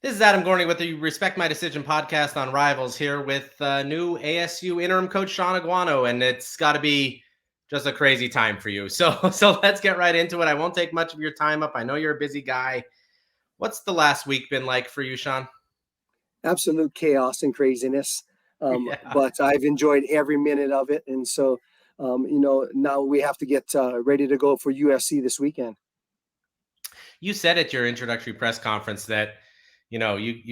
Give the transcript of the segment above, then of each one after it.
This is Adam Gorney with the Respect My Decision podcast on Rivals here with new ASU interim coach Shaun Aguano, and it's got to be just a crazy time for you. So let's get right into it. I won't take much of your time up. I know you're a busy guy. What's the last week been like for you, Shaun? Absolute chaos and craziness. Yeah. But I've enjoyed every minute of it. And so, now we have to get ready to go for USC this weekend. You said at your introductory press conference that, you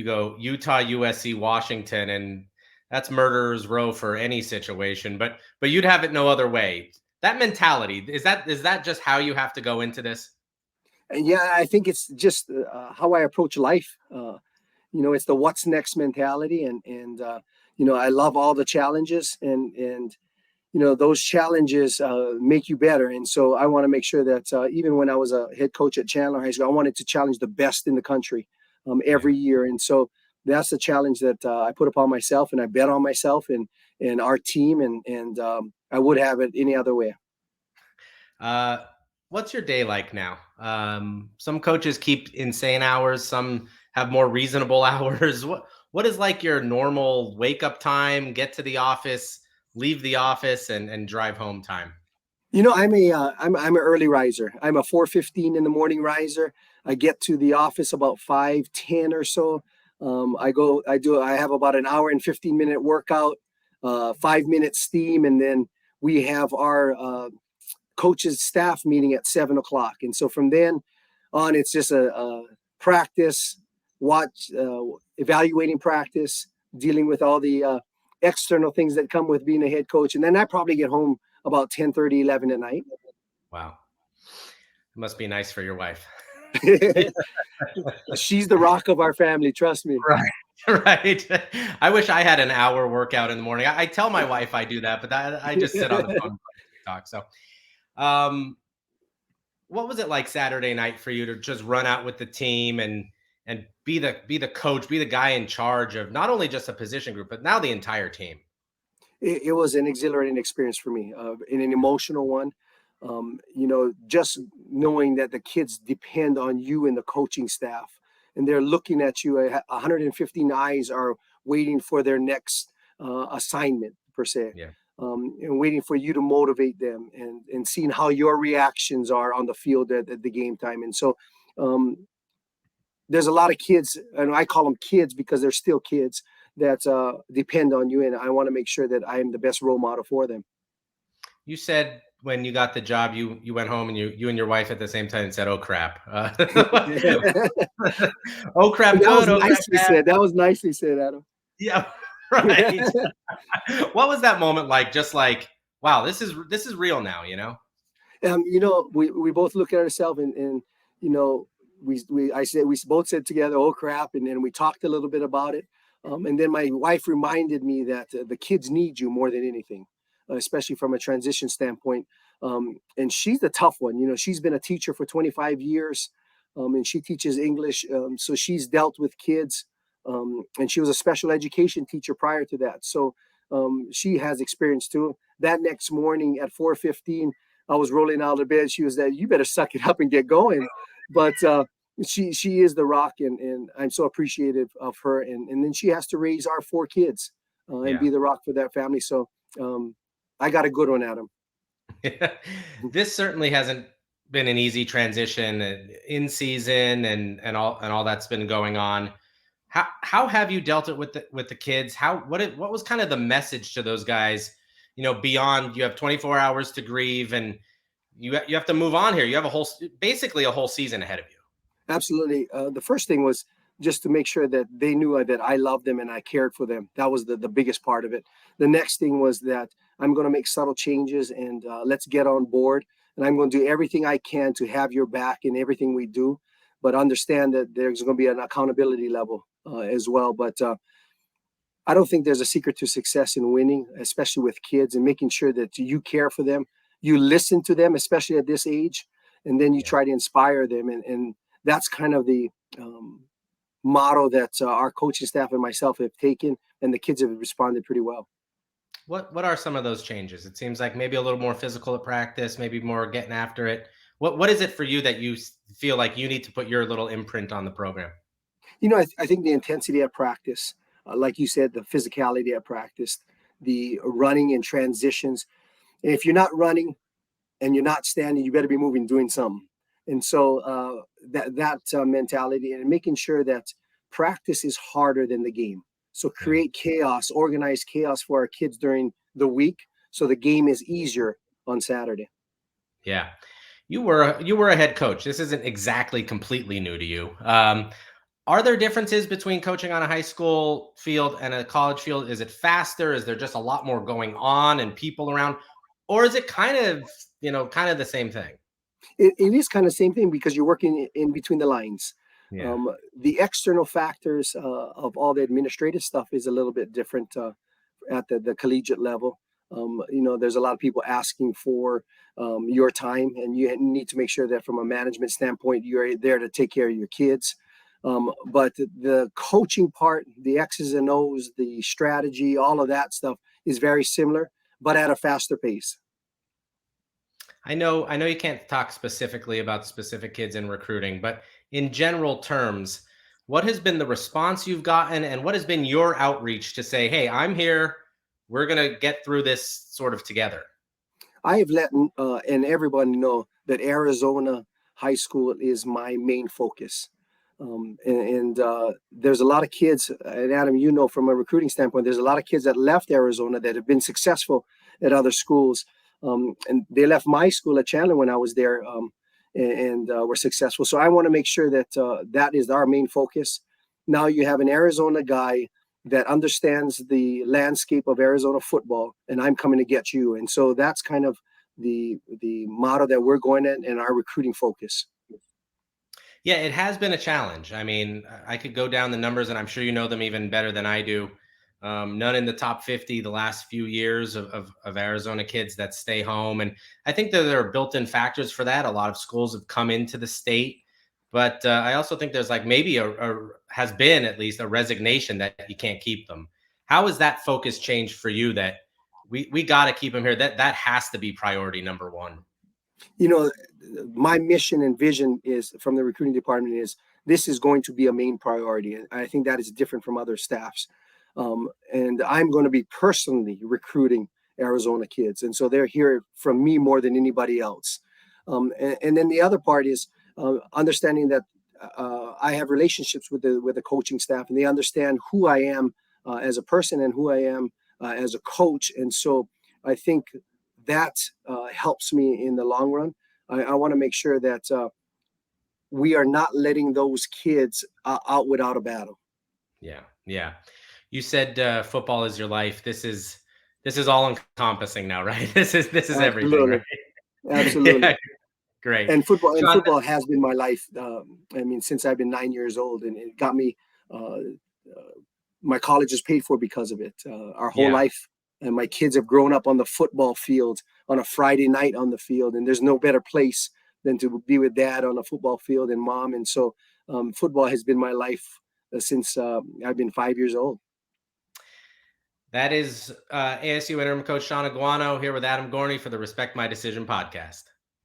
go Utah, USC, Washington, and that's murderer's row for any situation, but you'd have it no other way. That mentality, is that just how you have to go into this? And yeah, I think it's just how I approach life. It's the what's next mentality. And I love all the challenges and those challenges make you better. And so I want to make sure that even when I was a head coach at Chandler High School, I wanted to challenge the best in the country Yeah. every year. And so that's the challenge that I put upon myself, and I bet on myself and our team, and I would have it any other way. Uh, what's your day like now? Some coaches keep insane hours, some have more reasonable hours. What is like your normal wake up time, get to the office, leave the office, and drive home time? I'm an early riser. I'm a 4:15 in the morning riser. I get to the office about 5:10 or so. I have about an hour and 15-minute workout, 5 minute steam, and then we have our coaches staff meeting at 7 o'clock. And so from then on, it's just a practice, watch, evaluating practice, dealing with all the external things that come with being a head coach. And then I probably get home about 10:30, 11 at night. Wow. It must be nice for your wife. She's the rock of our family, trust me. Right. Right. I wish I had an hour workout in the morning. I tell my wife I do that, but I just sit on the phone and talk. So, um, what was it like Saturday night for you to just run out with the team and be the coach, be the guy in charge of not only just a position group, but now the entire team? It was an exhilarating experience for me, and an emotional one. Just knowing that the kids depend on you and the coaching staff, and they're looking at you. 115 eyes are waiting for their next assignment, per se, Yeah. and waiting for you to motivate them, and seeing how your reactions are on the field at the game time. And so, um, there's a lot of kids, and I call them kids because they're still kids that depend on you, and I want to make sure that I am the best role model for them. You said when you got the job, you went home and you and your wife at the same time said, "Oh crap." That Oh crap, was good. Oh crap, nicely bad. said. That was nicely said, Adam. Yeah. Right. What was that moment like? Just like, wow, this is real now, you know? We both look at ourselves, and you know we both said together, "Oh crap," and then we talked a little bit about it. And then my wife reminded me that the kids need you more than anything, especially from a transition standpoint. And she's the tough one. She's been a teacher for 25 years, and she teaches English. So she's dealt with kids, and she was a special education teacher prior to that. So she has experience too. That next morning at 4:15, I was rolling out of bed. She was there. You better suck it up and get going. But she is the rock, and I'm so appreciative of her. And then she has to raise our four kids and Yeah. be the rock for that family. So I got a good one, Adam. This certainly hasn't been an easy transition in season and all that's been going on. How have you dealt it with the kids? What was kind of the message to those guys? Beyond you have 24 hours to grieve and you have to move on here. You have basically a whole season ahead of you. Absolutely. The first thing was just to make sure that they knew that I loved them and I cared for them. That was the biggest part of it. The next thing was that I'm going to make subtle changes, and let's get on board. And I'm going to do everything I can to have your back in everything we do, but understand that there's going to be an accountability level as well. But I don't think there's a secret to success in winning, especially with kids, and making sure that you care for them, you listen to them, especially at this age, and then you Yeah. try to inspire them. And that's kind of the motto that our coaching staff and myself have taken, and the kids have responded pretty well. What are some of those changes? It seems like maybe a little more physical at practice, maybe more getting after it. What is it for you that feel like you need to put your little imprint on the program? I think the intensity at practice, like you said, the physicality at practice, the running and transitions. And if you're not running and you're not standing, you better be moving, doing something. And so that mentality and making sure that practice is harder than the game. So Yeah. create chaos, organize chaos for our kids during the week, so the game is easier on Saturday. Yeah. You were a head coach. This isn't exactly completely new to you. Are there differences between coaching on a high school field and a college field? Is it faster? Is there just a lot more going on and people around? Or is it kind of the same thing? It is kind of the same thing because you're working in between the lines. Yeah. The external factors of all the administrative stuff is a little bit different at the collegiate level. There's a lot of people asking for your time, and you need to make sure that from a management standpoint, you're there to take care of your kids. But the coaching part, the X's and O's, the strategy, all of that stuff is very similar, but at a faster pace. I know you can't talk specifically about specific kids in recruiting, but in general terms, what has been the response you've gotten and what has been your outreach to say, "Hey, I'm here. We're going to get through this sort of together." I have let and everyone know that Arizona high school is my main focus. And there's a lot of kids, and Adam, from a recruiting standpoint, there's a lot of kids that left Arizona that have been successful at other schools. And they left my school at Chandler when I was there, and were successful. So I want to make sure that that is our main focus. Now you have an Arizona guy that understands the landscape of Arizona football, and I'm coming to get you. And so that's kind of the motto that we're going at and our recruiting focus. Yeah, it has been a challenge. I mean, I could go down the numbers, and I'm sure you know them even better than I do. None in the top 50 the last few years of Arizona kids that stay home. And I think that there are built in factors for that. A lot of schools have come into the state. But I also think there's like maybe has been at least a resignation that you can't keep them. How has that focus changed for you that we got to keep them here? That has to be priority number one. you know my mission and vision is from the recruiting department is this is going to be a main priority, and I think that is different from other staffs. And I'm going to be personally recruiting Arizona kids, and so they're here from me more than anybody else. And then the other part is understanding that I have relationships with the coaching staff, and they understand who I am as a person and who I am as a coach. And so I think that helps me in the long run. I want to make sure that we are not letting those kids out without a battle. Yeah, yeah. You said football is your life. This is all encompassing now, right? This is everything, right? Absolutely, absolutely. Yeah, great. And Sean, football has been my life. I mean, since I've been 9 years old, and it got me. My college is paid for because of it. Our whole yeah, life, and my kids have grown up on the football field on a Friday night on the field, and there's no better place than to be with dad on a football field and mom. And so, football has been my life since I've been 5 years old. that is ASU interim coach Shaun Aguano here with Adam Gorney for the Respect My Decision podcast.